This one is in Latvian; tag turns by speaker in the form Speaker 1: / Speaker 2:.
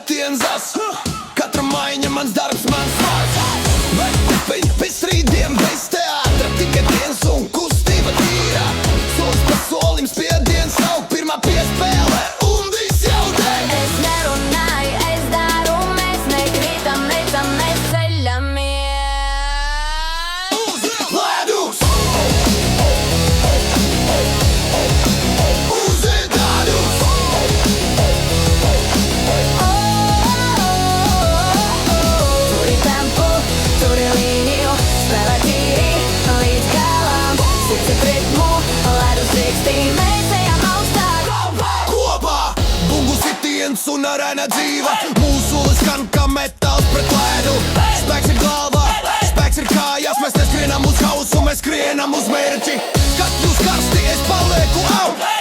Speaker 1: sitiens katra maiņa mans darbs, mans vārds. Bez strīdiem, bez teātra, tikai viens un kustība tīra. Solis pa solim spiediens nav pirmā piespēle un viss jau deg.
Speaker 2: Es nerunāju, es daru, mēs nekrītam, necam, mēs ceļamies.
Speaker 1: Uz ledus! Uz ledus!
Speaker 2: Turi tempu, turi līniju, spēlē tīri līdz galam. Sirds ritmu, ledus rikstī, mēs ejam augstāk.
Speaker 1: Kopā! Bungu sitiens un arēna dzīva. Mūsulis skan kā metāls pret ledu. Spēks ir galvā, spēks ir kājās. Mēs neskrienam uz hausu, mēs skrienam uz mērķi. Kad jūs karsti, es palieku au!